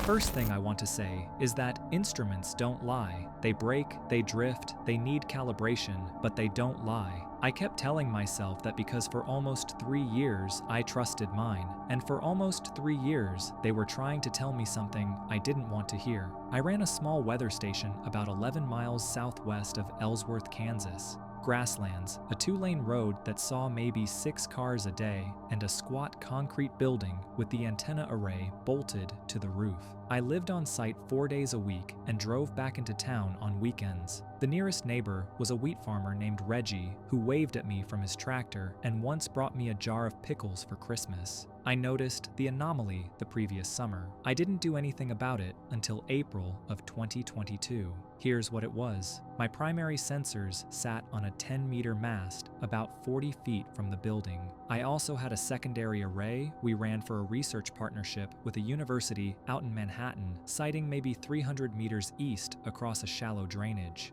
The first thing I want to say is that instruments don't lie. They break, they drift, they need calibration, but they don't lie. I kept telling myself that because for almost 3 years I trusted mine, and for almost 3 years they were trying to tell me something I didn't want to hear. I ran a small weather station about 11 miles southwest of Ellsworth, Kansas. Grasslands, a 2-lane road that saw maybe 6 cars a day, and a squat concrete building with the antenna array bolted to the roof. I lived on site 4 days a week and drove back into town on weekends. The nearest neighbor was a wheat farmer named Reggie, who waved at me from his tractor and once brought me a jar of pickles for Christmas. I noticed the anomaly the previous summer. I didn't do anything about it until April of 2022. Here's what it was. My primary sensors sat on a 10-meter mast about 40 feet from the building. I also had a secondary array we ran for a research partnership with a university out in Manhattan, siting maybe 300 meters east across a shallow drainage.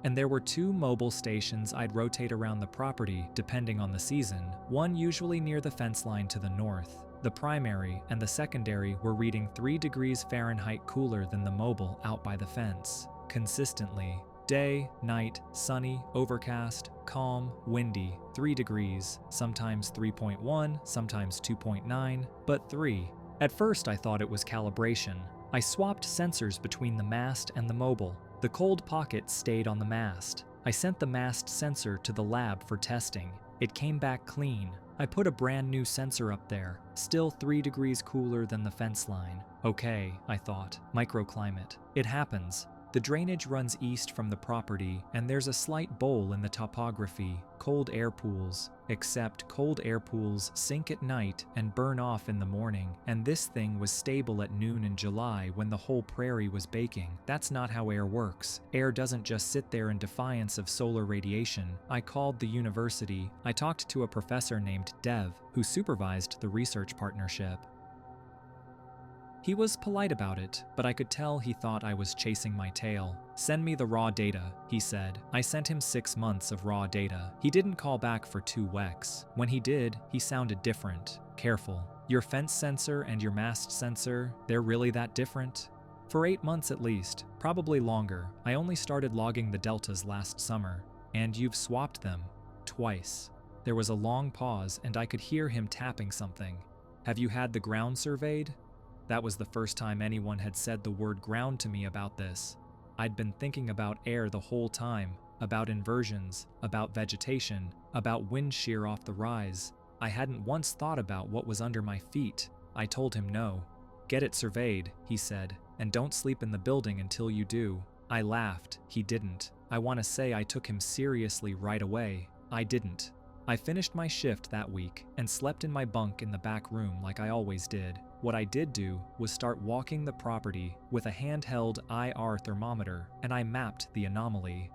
And there were 2 mobile stations I'd rotate around the property depending on the season, one usually near the fence line to the north. The primary and the secondary were reading 3 degrees Fahrenheit cooler than the mobile out by the fence. Consistently. Day, night, sunny, overcast, calm, windy, 3 degrees, sometimes 3.1, sometimes 2.9, but 3. At first I thought it was calibration. I swapped sensors between the mast and the mobile. The cold pocket stayed on the mast. I sent the mast sensor to the lab for testing. It came back clean. I put a brand new sensor up there, still 3 degrees cooler than the fence line. Okay, I thought, microclimate. It happens. The drainage runs east from the property, and there's a slight bowl in the topography, cold air pools. Except cold air pools sink at night and burn off in the morning, and this thing was stable at noon in July when the whole prairie was baking. That's not how air works. Air doesn't just sit there in defiance of solar radiation. I called the university. I talked to a professor named Dev, who supervised the research partnership. He was polite about it, but I could tell he thought I was chasing my tail. Send me the raw data, he said. I sent him 6 months of raw data. He didn't call back for 2 weeks. When he did, he sounded different. Careful. Your fence sensor and your mast sensor, they're really that different? For 8 months at least, probably longer. I only started logging the deltas last summer. And you've swapped them. Twice. There was a long pause and I could hear him tapping something. Have you had the ground surveyed? That was the first time anyone had said the word ground to me about this. I'd been thinking about air the whole time, about inversions, about vegetation, about wind shear off the rise. I hadn't once thought about what was under my feet. I told him no. Get it surveyed, he said, and don't sleep in the building until you do. I laughed. He didn't. I want to say I took him seriously right away. I didn't. I finished my shift that week and slept in my bunk in the back room like I always did. What I did do was start walking the property with a handheld IR thermometer, and I mapped the anomaly.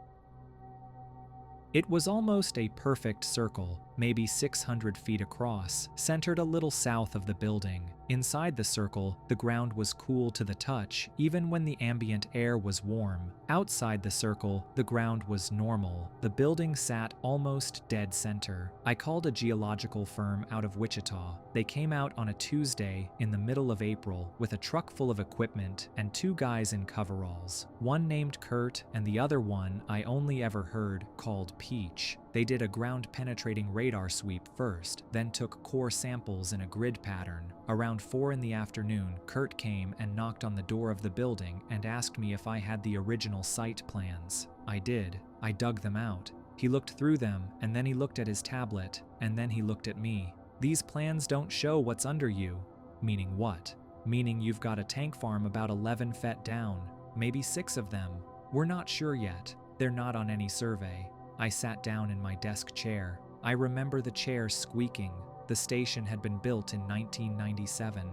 It was almost a perfect circle, maybe 600 feet across, centered a little south of the building. Inside the circle, the ground was cool to the touch, even when the ambient air was warm. Outside the circle, the ground was normal. The building sat almost dead center. I called a geological firm out of Wichita. They came out on a Tuesday in the middle of April with a truck full of equipment and 2 guys in coveralls. One named Kurt and the other one I only ever heard called Peach. They did a ground-penetrating radar sweep first, then took core samples in a grid pattern. Around 4 in the afternoon, Kurt came and knocked on the door of the building and asked me if I had the original site plans. I did. I dug them out. He looked through them, and then he looked at his tablet, and then he looked at me. These plans don't show what's under you. Meaning what? Meaning you've got a tank farm about 11 feet down, maybe 6 of them. We're not sure yet. They're not on any survey. I sat down in my desk chair. I remember the chair squeaking. The station had been built in 1997.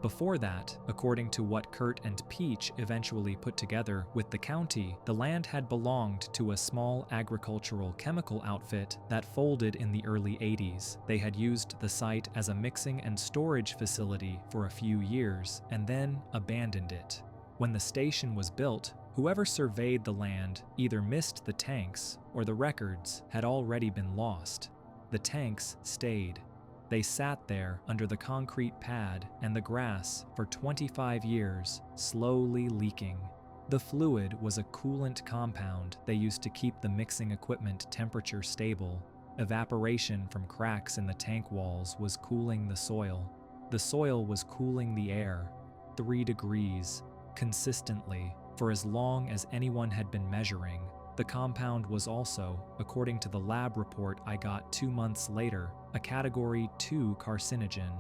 Before that, according to what Kurt and Peach eventually put together with the county, the land had belonged to a small agricultural chemical outfit that folded in the early 80s. They had used the site as a mixing and storage facility for a few years and then abandoned it. When the station was built, whoever surveyed the land either missed the tanks or the records had already been lost. The tanks stayed. They sat there under the concrete pad and the grass for 25 years, slowly leaking. The fluid was a coolant compound they used to keep the mixing equipment temperature stable. Evaporation from cracks in the tank walls was cooling the soil. The soil was cooling the air. 3 degrees, consistently, for as long as anyone had been measuring. The compound was also, according to the lab report I got 2 months later, a Category 2 carcinogen.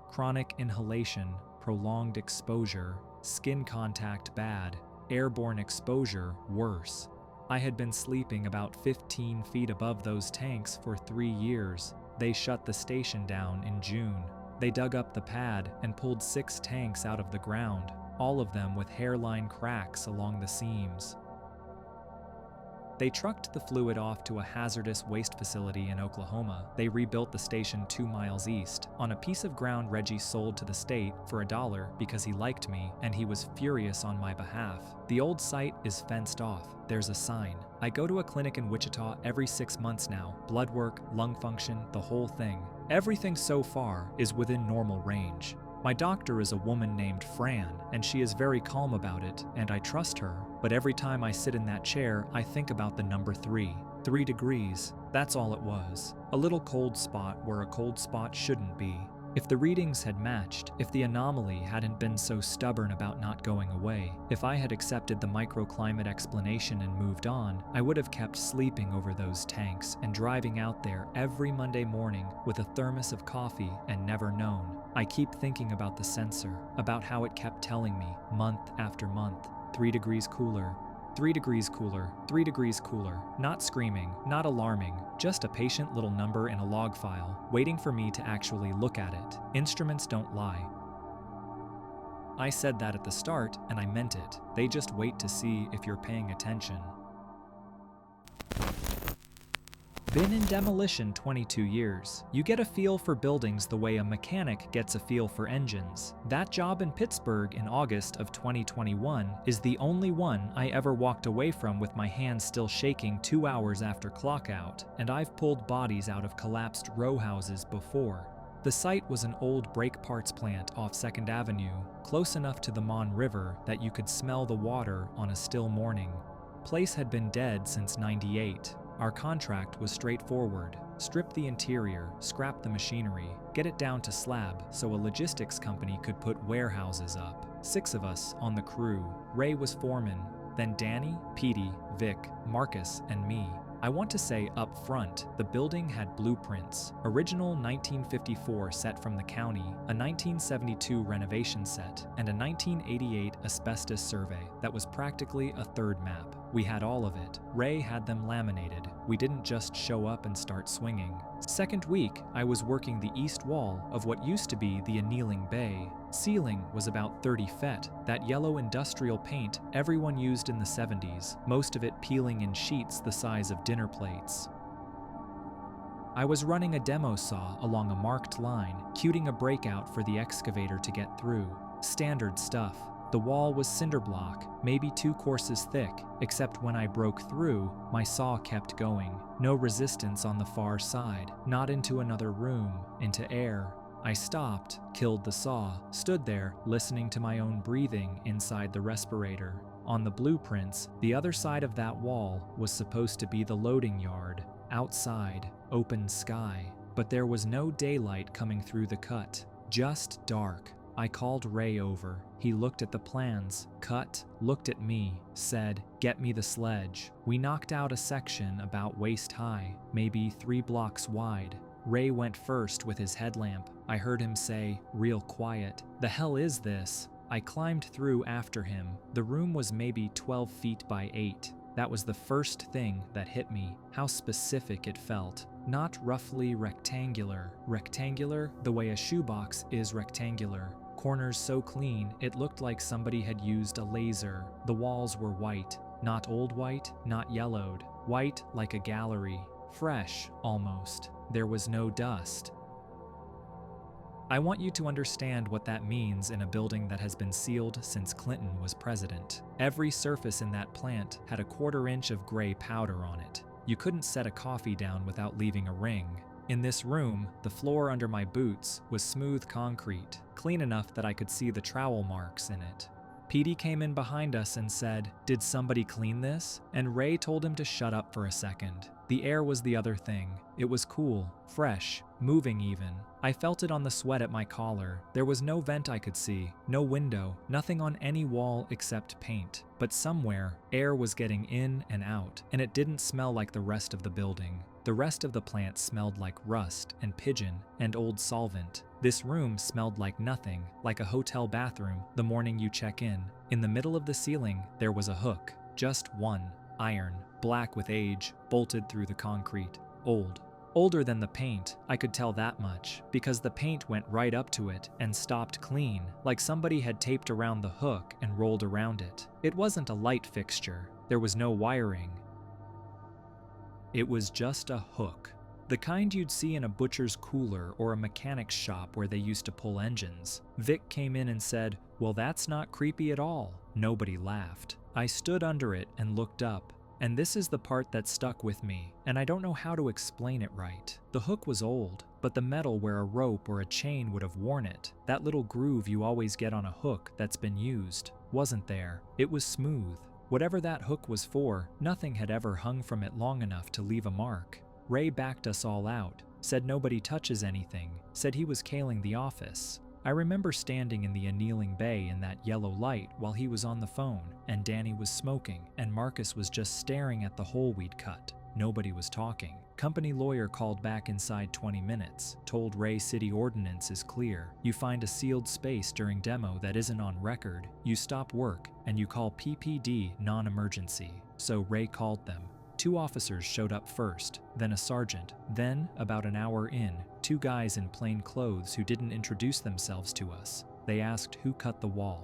Chronic inhalation, prolonged exposure, skin contact bad, airborne exposure worse. I had been sleeping about 15 feet above those tanks for 3 years. They shut the station down in June. They dug up the pad and pulled 6 tanks out of the ground, all of them with hairline cracks along the seams. They trucked the fluid off to a hazardous waste facility in Oklahoma. They rebuilt the station 2 miles east, on a piece of ground Reggie sold to the state for $1 because he liked me and he was furious on my behalf. The old site is fenced off. There's a sign. I go to a clinic in Wichita every 6 months now. Blood work, lung function, the whole thing. Everything so far is within normal range. My doctor is a woman named Fran, and she is very calm about it, and I trust her, but every time I sit in that chair, I think about the number 3. 3 degrees, that's all it was. A little cold spot where a cold spot shouldn't be. If the readings had matched, if the anomaly hadn't been so stubborn about not going away, if I had accepted the microclimate explanation and moved on, I would have kept sleeping over those tanks and driving out there every Monday morning with a thermos of coffee and never known. I keep thinking about the sensor, about how it kept telling me, month after month, 3 degrees cooler, 3 degrees cooler, 3 degrees cooler. Not screaming, not alarming, just a patient little number in a log file, waiting for me to actually look at it. Instruments don't lie. I said that at the start, and I meant it. They just wait to see if you're paying attention. Been in demolition 22 years. You get a feel for buildings the way a mechanic gets a feel for engines. That job in Pittsburgh in August of 2021 is the only one I ever walked away from with my hands still shaking 2 hours after clock out, and I've pulled bodies out of collapsed row houses before. The site was an old brake parts plant off 2nd Avenue, close enough to the Mon River that you could smell the water on a still morning. Place had been dead since '98. Our contract was straightforward. Strip the interior, scrap the machinery, get it down to slab so a logistics company could put warehouses up. 6 of us on the crew. Ray was foreman, then Danny, Petey, Vic, Marcus, and me. I want to say up front, the building had blueprints. Original 1954 set from the county, a 1972 renovation set, and a 1988 asbestos survey that was practically a 3rd map. We had all of it. Ray had them laminated. We didn't just show up and start swinging. 2nd week, I was working the east wall of what used to be the annealing bay. Ceiling was about 30 feet, that yellow industrial paint everyone used in the 70s, most of it peeling in sheets the size of dinner plates. I was running a demo saw along a marked line, cuting a breakout for the excavator to get through. Standard stuff. The wall was cinder block, maybe 2 courses thick, except when I broke through, my saw kept going. No resistance on the far side, not into another room, into air. I stopped, killed the saw, stood there, listening to my own breathing inside the respirator. On the blueprints, the other side of that wall was supposed to be the loading yard. Outside, open sky, but there was no daylight coming through the cut, just dark. I called Ray over. He looked at the plans, cut, looked at me, said, "Get me the sledge." We knocked out a section about waist high, maybe 3 blocks wide. Ray went first with his headlamp. I heard him say, real quiet, "The hell is this?" I climbed through after him. The room was maybe 12 feet by 8. That was the first thing that hit me, how specific it felt. Not roughly rectangular. Rectangular the way a shoebox is rectangular. Corners so clean, it looked like somebody had used a laser. The walls were white. Not old white, not yellowed. White like a gallery. Fresh, almost. There was no dust. I want you to understand what that means in a building that has been sealed since Clinton was president. Every surface in that plant had a 1/4 inch of gray powder on it. You couldn't set a coffee down without leaving a ring. In this room, the floor under my boots was smooth concrete, clean enough that I could see the trowel marks in it. Petey came in behind us and said, "Did somebody clean this?" And Ray told him to shut up for a second. The air was the other thing. It was cool, fresh, moving even. I felt it on the sweat at my collar. There was no vent I could see, no window, nothing on any wall except paint. But somewhere, air was getting in and out, and it didn't smell like the rest of the building. The rest of the plant smelled like rust and pigeon and old solvent. This room smelled like nothing, like a hotel bathroom the morning you check in. In the middle of the ceiling, there was a hook, just one, iron, black with age, bolted through the concrete, old. Older than the paint, I could tell that much, because the paint went right up to it and stopped clean, like somebody had taped around the hook and rolled around it. It wasn't a light fixture. There was no wiring. It was just a hook. The kind you'd see in a butcher's cooler or a mechanic's shop where they used to pull engines. Vic came in and said, "Well, that's not creepy at all." Nobody laughed. I stood under it and looked up. And this is the part that stuck with me, and I don't know how to explain it right. The hook was old, but the metal where a rope or a chain would have worn it, that little groove you always get on a hook that's been used, wasn't there. It was smooth. Whatever that hook was for, nothing had ever hung from it long enough to leave a mark. Ray backed us all out, said nobody touches anything, said he was caling the office. I remember standing in the annealing bay in that yellow light while he was on the phone, and Danny was smoking, and Marcus was just staring at the hole we'd cut. Nobody was talking. Company lawyer called back inside 20 minutes, told Ray city ordinance is clear. You find a sealed space during demo that isn't on record, you stop work, and you call PPD non-emergency. So Ray called them. 2 officers showed up first, then a sergeant, then, about an hour in, 2 guys in plain clothes who didn't introduce themselves to us. They asked who cut the wall.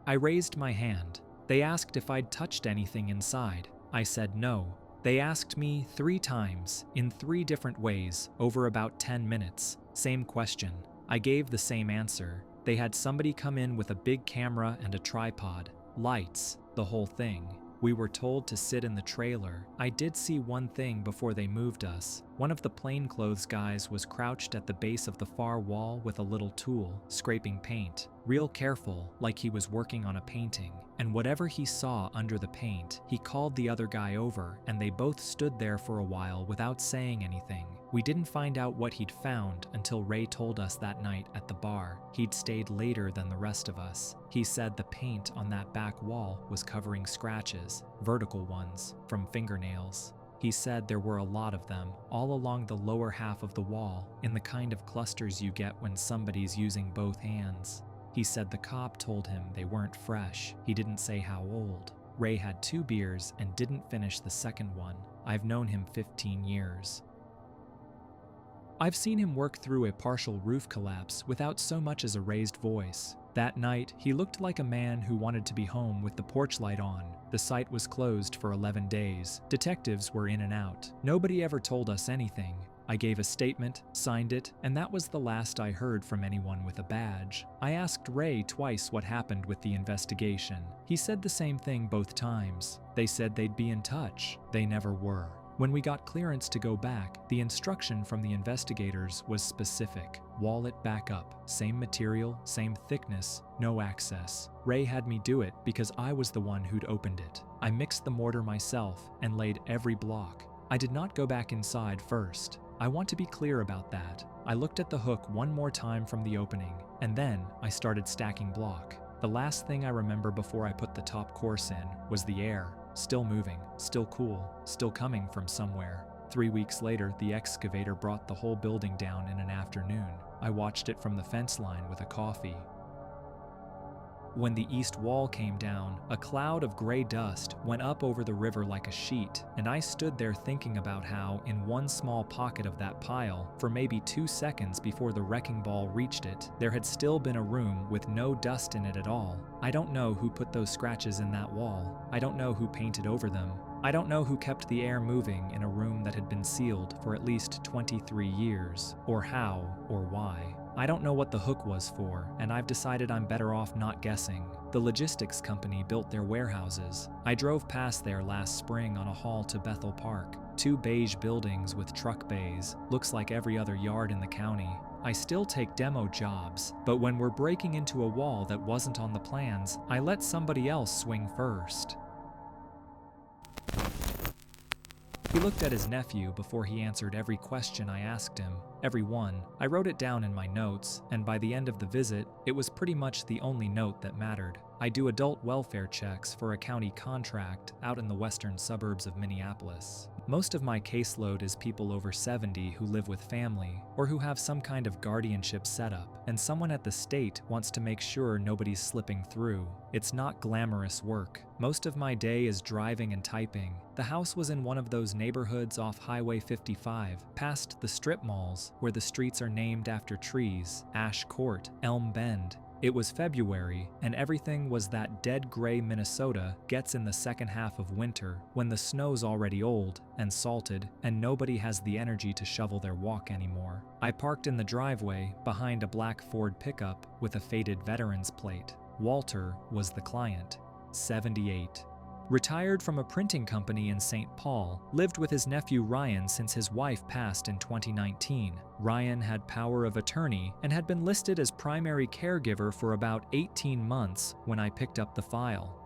I raised my hand. They asked if I'd touched anything inside. I said no. They asked me 3 times, in 3 different ways, over about 10 minutes. Same question. I gave the same answer. They had somebody come in with a big camera and a tripod, lights, the whole thing. We were told to sit in the trailer. I did see one thing before they moved us. One of the plainclothes guys was crouched at the base of the far wall with a little tool, scraping paint. Real careful, like he was working on a painting. And whatever he saw under the paint, he called the other guy over, and they both stood there for a while without saying anything. We didn't find out what he'd found until Ray told us that night at the bar. He'd stayed later than the rest of us. He said the paint on that back wall was covering scratches, vertical ones, from fingernails. He said there were a lot of them, all along the lower half of the wall, in the kind of clusters you get when somebody's using both hands. He said the cop told him they weren't fresh. He didn't say how old. Ray had 2 beers and didn't finish the second one. I've known him 15 years. I've seen him work through a partial roof collapse without so much as a raised voice. That night, he looked like a man who wanted to be home with the porch light on. The site was closed for 11 days. Detectives were in and out. Nobody ever told us anything. I gave a statement, signed it, and that was the last I heard from anyone with a badge. I asked Ray twice what happened with the investigation. He said the same thing both times. They said they'd be in touch. They never were. When we got clearance to go back, the instruction from the investigators was specific. Wall it back up. Same material, same thickness, no access. Ray had me do it because I was the one who'd opened it. I mixed the mortar myself and laid every block. I did not go back inside first. I want to be clear about that. I looked at the hook one more time from the opening, and then I started stacking block. The last thing I remember before I put the top course in was the air. Still moving, still cool, still coming from somewhere. 3 weeks later, the excavator brought the whole building down in an afternoon. I watched it from the fence line with a coffee. When the east wall came down, a cloud of gray dust went up over the river like a sheet, and I stood there thinking about how, in one small pocket of that pile, for maybe 2 seconds before the wrecking ball reached it, there had still been a room with no dust in it at all. I don't know who put those scratches in that wall. I don't know who painted over them. I don't know who kept the air moving in a room that had been sealed for at least 23 years, or how, or why. I don't know what the hook was for, and I've decided I'm better off not guessing. The logistics company built their warehouses. I drove past there last spring on a haul to Bethel Park. 2 beige buildings with truck bays. Looks like every other yard in the county. I still take demo jobs, but when we're breaking into a wall that wasn't on the plans, I let somebody else swing first. He looked at his nephew before he answered every question I asked him. Every one. I wrote it down in my notes, and by the end of the visit, it was pretty much the only note that mattered. I do adult welfare checks for a county contract out in the western suburbs of Minneapolis. Most of my caseload is people over 70 who live with family or who have some kind of guardianship setup, and someone at the state wants to make sure nobody's slipping through. It's not glamorous work. Most of my day is driving and typing. The house was in one of those neighborhoods off Highway 55, past the strip malls where the streets are named after trees, Ash Court, Elm Bend. It was February, and everything was that dead gray Minnesota gets in the second half of winter when the snow's already old and salted and nobody has the energy to shovel their walk anymore. I parked in the driveway behind a black Ford pickup with a faded veteran's plate. Walter was the client, 78. Retired from a printing company in St. Paul, lived with his nephew Ryan since his wife passed in 2019. Ryan had power of attorney and had been listed as primary caregiver for about 18 months when I picked up the file.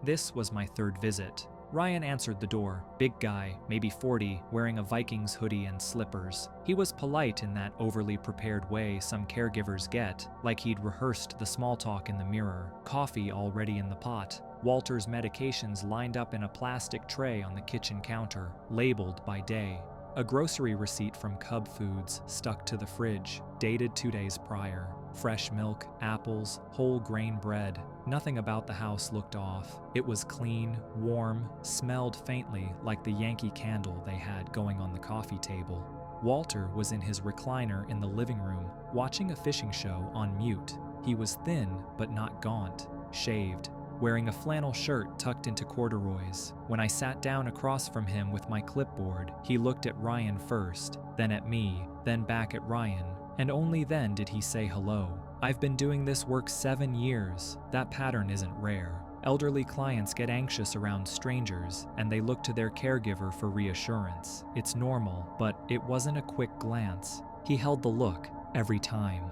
This was my 3rd visit. Ryan answered the door. Big guy, maybe 40, wearing a Vikings hoodie and slippers. He was polite in that overly prepared way some caregivers get, like he'd rehearsed the small talk in the mirror. Coffee already in the pot. Walter's medications lined up in a plastic tray on the kitchen counter, labeled by day. A grocery receipt from Cub Foods stuck to the fridge, dated 2 days prior. Fresh milk, apples, whole grain bread. Nothing about the house looked off. It was clean, warm, smelled faintly like the Yankee candle they had going on the coffee table. Walter was in his recliner in the living room, watching a fishing show on mute. He was thin but not gaunt, shaved, wearing a flannel shirt tucked into corduroys. When I sat down across from him with my clipboard, he looked at Ryan first, then at me, then back at Ryan, and only then did he say hello. I've been doing this work 7 years. That pattern isn't rare. Elderly clients get anxious around strangers, and they look to their caregiver for reassurance. It's normal, but it wasn't a quick glance. He held the look every time.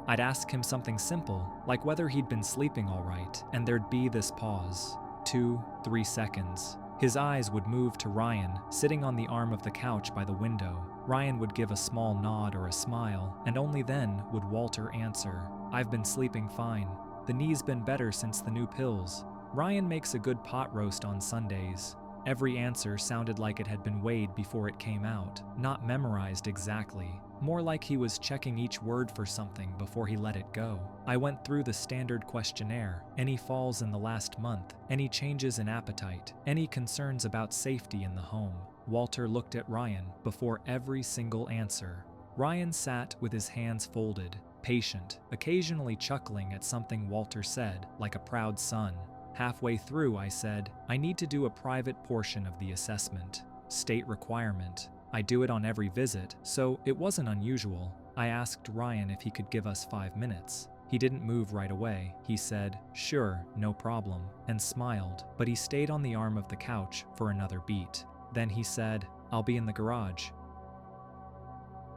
I'd ask him something simple, like whether he'd been sleeping all right, and there'd be this pause. 2, 3 seconds. His eyes would move to Ryan, sitting on the arm of the couch by the window. Ryan would give a small nod or a smile, and only then would Walter answer, "I've been sleeping fine. The knee's been better since the new pills. Ryan makes a good pot roast on Sundays." Every answer sounded like it had been weighed before it came out, not memorized exactly. More like he was checking each word for something before he let it go. I went through the standard questionnaire. Any falls in the last month? Any changes in appetite? Any concerns about safety in the home? Walter looked at Ryan before every single answer. Ryan sat with his hands folded, patient, occasionally chuckling at something Walter said, like a proud son. Halfway through, I said, "I need to do a private portion of the assessment. State requirement. I do it on every visit, so it wasn't unusual." I asked Ryan if he could give us 5 minutes. He didn't move right away. He said, "Sure, no problem," and smiled, but he stayed on the arm of the couch for another beat. Then he said, "I'll be in the garage.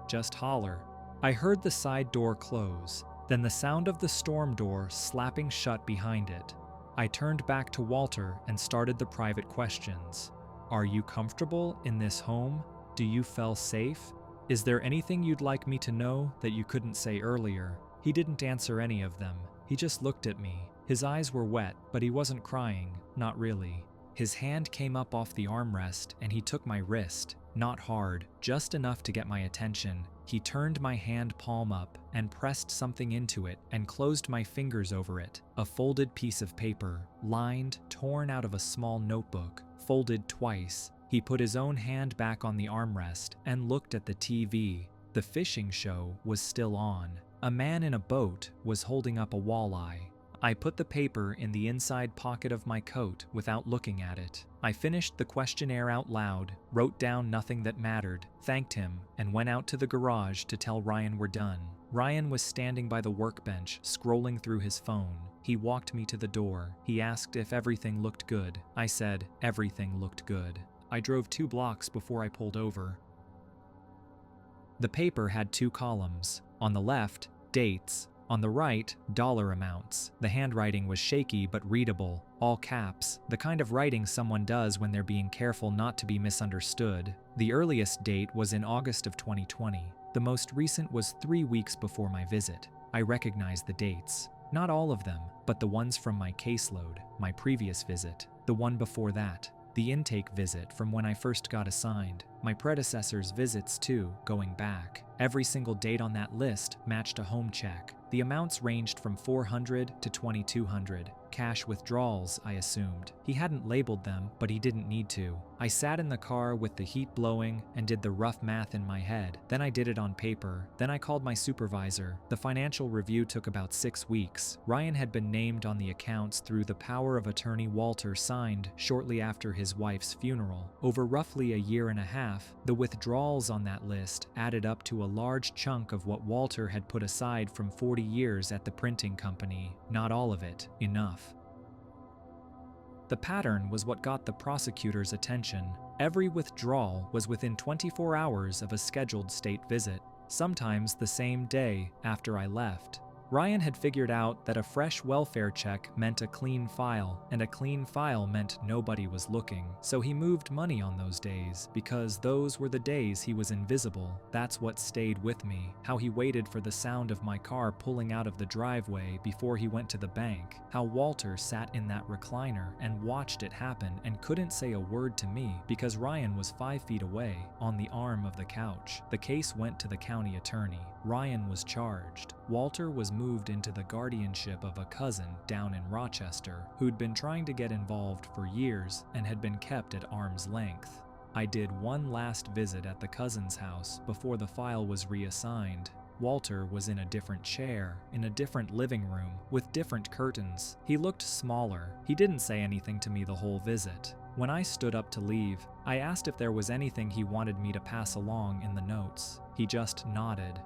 Just holler." I heard the side door close, then the sound of the storm door slapping shut behind it. I turned back to Walter and started the private questions. "Are you comfortable in this home? Do you feel safe? Is there anything you'd like me to know that you couldn't say earlier?" He didn't answer any of them. He just looked at me. His eyes were wet, but he wasn't crying, not really. His hand came up off the armrest and he took my wrist, not hard, just enough to get my attention. He turned my hand palm up and pressed something into it and closed my fingers over it. A folded piece of paper, lined, torn out of a small notebook, folded twice. He put his own hand back on the armrest and looked at the TV. The fishing show was still on. A man in a boat was holding up a walleye. I put the paper in the inside pocket of my coat without looking at it. I finished the questionnaire out loud, wrote down nothing that mattered, thanked him, and went out to the garage to tell Ryan we're done. Ryan was standing by the workbench, scrolling through his phone. He walked me to the door. He asked if everything looked good. I said everything looked good. I drove 2 blocks before I pulled over. The paper had 2 columns. On the left, dates. On the right, dollar amounts. The handwriting was shaky but readable, all caps, the kind of writing someone does when they're being careful not to be misunderstood. The earliest date was in August of 2020. The most recent was 3 weeks before my visit. I recognized the dates. Not all of them, but the ones from my caseload, my previous visit, the one before that, the intake visit from when I first got assigned, my predecessor's visits too, going back. Every single date on that list matched a home check. The amounts ranged from $400 to $2,200. Cash withdrawals, I assumed. He hadn't labeled them, but he didn't need to. I sat in the car with the heat blowing and did the rough math in my head. Then I did it on paper. Then I called my supervisor. The financial review took about 6 weeks. Ryan had been named on the accounts through the power of attorney Walter signed shortly after his wife's funeral. Over roughly a year and a half, the withdrawals on that list added up to a large chunk of what Walter had put aside from 40 years at the printing company. Not all of it. Enough. The pattern was what got the prosecutor's attention. Every withdrawal was within 24 hours of a scheduled state visit, sometimes the same day after I left. Ryan had figured out that a fresh welfare check meant a clean file, and a clean file meant nobody was looking. So he moved money on those days, because those were the days he was invisible. That's what stayed with me. How he waited for the sound of my car pulling out of the driveway before he went to the bank. How Walter sat in that recliner and watched it happen and couldn't say a word to me because Ryan was 5 feet away, on the arm of the couch. The case went to the county attorney. Ryan was charged. Walter was moved into the guardianship of a cousin down in Rochester who'd been trying to get involved for years and had been kept at arm's length. I did one last visit at the cousin's house before the file was reassigned. Walter was in a different chair, in a different living room, with different curtains. He looked smaller. He didn't say anything to me the whole visit. When I stood up to leave, I asked if there was anything he wanted me to pass along in the notes. He just nodded.